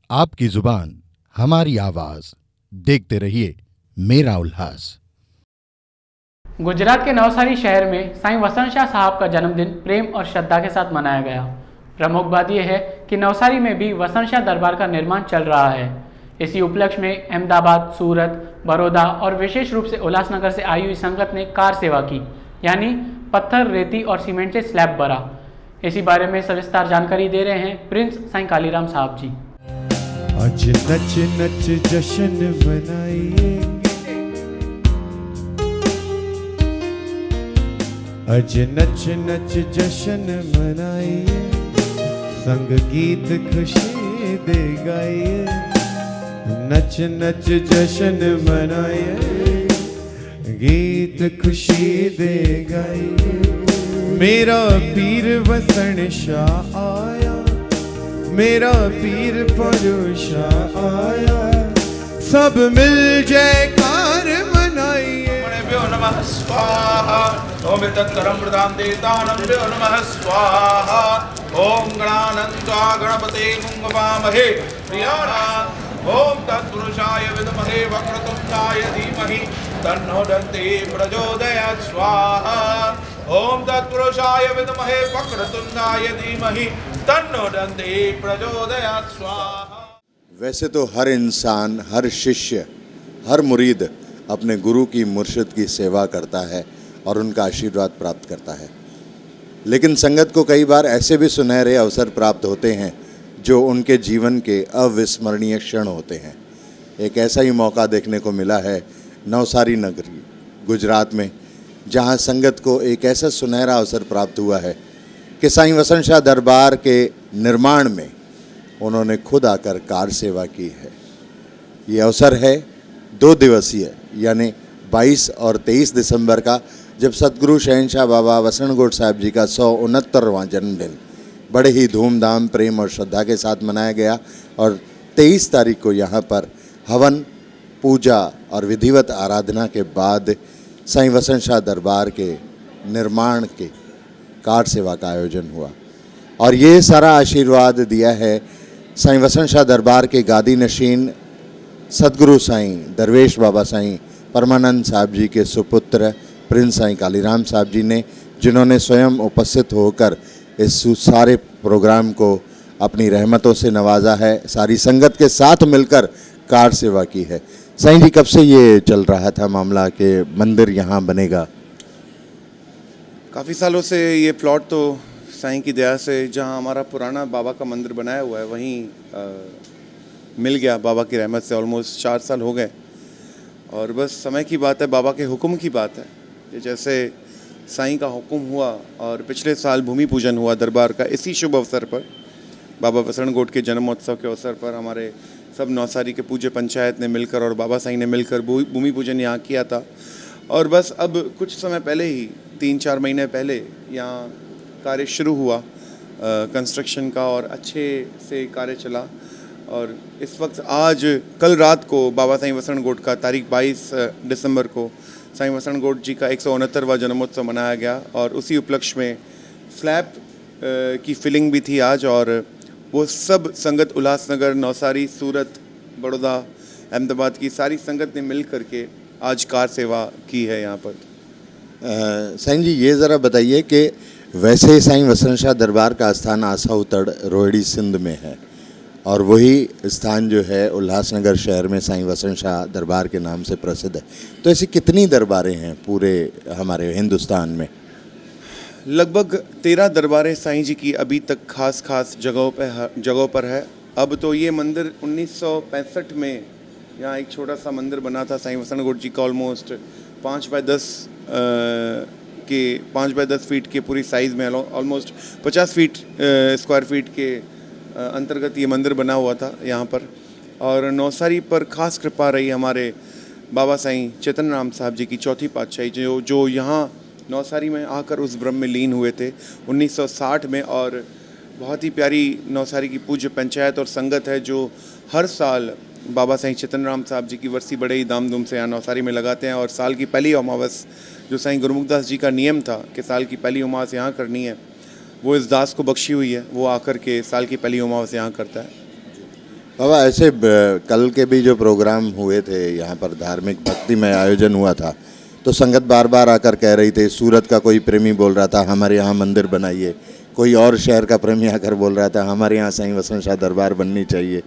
आपकी जुबान हमारी आवाज, देखते रहिए मेरा उल्लास। गुजरात के नवसारी शहर में साईं वसंत शाह साहब का जन्मदिन प्रेम और श्रद्धा के साथ मनाया गया। प्रमुख बात यह है कि नवसारी में भी वसंत शाह दरबार का निर्माण चल रहा है। इसी उपलक्ष्य में अहमदाबाद, सूरत, बड़ौदा और विशेष रूप से उल्लासनगर से आई हुई संगत ने कार सेवा की, यानी पत्थर, रेती और सीमेंट से स्लैब भरा। इसी बारे में सविस्तार जानकारी दे रहे हैं प्रिंस साईं कालीराम साहब जी। आज नच नच जश्न मनाइए, आज नच नच जश्न मनाइए, संग गीत खुशी दे गाइए। नच नच जश्न मनाइए, गीत खुशी दे गाइए। मेरा पीर वसंत शाह आया, मेरा पीर परोशा आया, सब मिल जयकार मनाइए। भ्यो नमः स्वाहा, ओम तत्करमृतां देतानं भ्यो नमः स्वाहा। ओम गणानन्त्वा गणपते मुंगवामहे प्रियाणाम्, ओम तत्पुरुषाय विद्महे वक्रतुण्डाय धीमहि तन्नो दन्ति प्रचोदयात् स्वाहा। ओम तत्पुरुषाय विद्महे वक्रतुण्डाय धीमहि तन्नो दन्ति प्रचोदयात् स्वाहा। वैसे तो हर इंसान, हर शिष्य, हर मुरीद अपने गुरु की, मुर्शिद की सेवा करता है और उनका आशीर्वाद प्राप्त करता है, लेकिन संगत को कई बार ऐसे भी सुनहरे अवसर प्राप्त होते हैं जो उनके जीवन के अविस्मरणीय क्षण होते हैं। एक ऐसा ही मौका देखने को मिला है नवसारी नगरी गुजरात में, जहां संगत को एक ऐसा सुनहरा अवसर प्राप्त हुआ है कि साईं वसंत शाह दरबार के निर्माण में उन्होंने खुद आकर कार सेवा की है। ये अवसर है 2 दिवसीय, यानी 22 और 23 दिसंबर का, जब सतगुरु शहंशाह बाबा वसंत गोड साहब जी का 169वां जन्मदिन बड़े ही धूमधाम, प्रेम और श्रद्धा के साथ मनाया गया। और 23 तारीख को यहाँ पर हवन, पूजा और विधिवत आराधना के बाद साईं वसंत शाह दरबार के निर्माण के कार सेवा का आयोजन हुआ। और ये सारा आशीर्वाद दिया है साईं वसंत शाह दरबार के गादी नशीन सतगुरु साईं दरवेश बाबा साईं परमानंद साहब जी के सुपुत्र प्रिंस साईं कालीराम साहब जी ने, जिन्होंने स्वयं उपस्थित होकर इस सारे प्रोग्राम को अपनी रहमतों से नवाजा है, सारी संगत के साथ मिलकर कार सेवा की है। साईं जी, कब से ये चल रहा था मामला कि मंदिर यहाँ बनेगा? काफ़ी सालों से ये प्लॉट तो साईं की दया से, जहाँ हमारा पुराना बाबा का मंदिर बनाया हुआ है, वहीं मिल गया बाबा की रहमत से। ऑलमोस्ट 4 साल हो गए और बस समय की बात है, बाबा के हुक्म की बात है कि जैसे साईं का हुक्म हुआ और पिछले साल भूमि पूजन हुआ दरबार का। इसी शुभ अवसर पर, बाबा वसंत गोड के जन्मोत्सव के अवसर पर, हमारे सब नौसारी के पूज्य पंचायत ने मिलकर और बाबा साईं ने मिलकर भूमि पूजन यहाँ किया था। और बस अब कुछ समय पहले ही, 3-4 महीने पहले, यहाँ कार्य शुरू हुआ कंस्ट्रक्शन का और अच्छे से कार्य चला। और इस वक्त आज कल रात को बाबा साईं वसंत गोड का तारीख 22 दिसंबर को साईं वसंत गोड जी का 169वां जन्मोत्सव मनाया गया। और उसी उपलक्ष्य में स्लैब की फिलिंग भी थी आज, और वो सब संगत उल्लासनगर, नवसारी, सूरत, बड़ौदा, अहमदाबाद की सारी संगत ने मिल करके आज कार सेवा की है यहाँ पर। साईं जी, ये ज़रा बताइए कि वैसे साईं वसंत शाह दरबार का स्थान आसा उतड़, रोहिड़ी, सिंध में है, और वही स्थान जो है उल्लासनगर शहर में साईं वसंत शाह दरबार के नाम से प्रसिद्ध है। तो ऐसी कितनी दरबारें हैं पूरे हमारे हिंदुस्तान में? लगभग 13 दरबारें साईं जी की अभी तक खास जगहों पर है। अब तो ये मंदिर 1965 में यहाँ एक छोटा सा मंदिर बना था साईं वसंत गोड जी का, ऑलमोस्ट 5 बाय 10 फीट के पूरी साइज़ में, ऑलमोस्ट 50 फीट स्क्वायर फीट के अंतर्गत ये मंदिर बना हुआ था यहाँ पर। और नौसारी पर खास कृपा रही हमारे बाबा साईं चेतन राम साहब जी की चौथी पातशाही, जो यहाँ नौसारी में आकर उस ब्रह्म में लीन हुए थे 1960 में। और बहुत ही प्यारी नौसारी की पूज्य पंचायत और संगत है जो हर साल बाबा साईं चेतन राम साहब जी की वर्सी बड़े ही धाम से यहाँ नौसारी में लगाते हैं। और साल की पहली अमावस, जो साईं गुरमुखदास जी का नियम था कि साल की पहली अमावस यहाँ करनी है, वो इस दास को बख्शी हुई है, वो आकर के साल की पहली अमावस यहाँ करता है। बाबा ऐसे कल के भी जो प्रोग्राम हुए थे यहाँ पर धार्मिक भक्तिमय आयोजन हुआ था, तो संगत बार बार आकर कह रही थी, सूरत का कोई प्रेमी बोल रहा था हमारे यहाँ मंदिर बनाइए, कोई और शहर का प्रेमी आकर बोल रहा था हमारे यहाँ साईं वसंत शाह दरबार बननी चाहिए।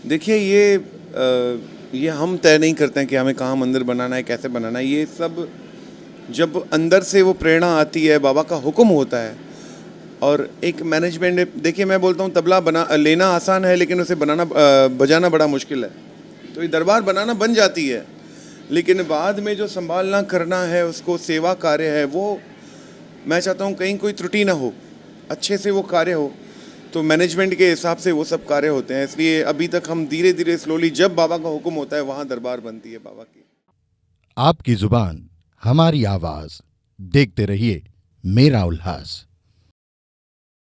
देखिए ये हम तय नहीं करते हैं कि हमें कहाँ मंदिर बनाना है, कैसे बनाना है। ये सब जब अंदर से वो प्रेरणा आती है, बाबा का हुक्म होता है और एक मैनेजमेंट। देखिए मैं बोलता हूँ तबला लेना आसान है, लेकिन उसे बजाना बड़ा मुश्किल है। तो ये दरबार बनाना बन जाती है, लेकिन बाद में जो संभालना करना है, उसको सेवा कार्य है, वो मैं चाहता हूँ कहीं कोई त्रुटि ना हो, अच्छे से वो कार्य हो। तो मैनेजमेंट के हिसाब से वो सब कार्य होते हैं। इसलिए अभी तक हम धीरे धीरे स्लोली, जब बाबा का हुक्म होता है वहाँ दरबार बनती है बाबा की। आपकी जुबान हमारी आवाज, देखते रहिए मेरा उल्लास।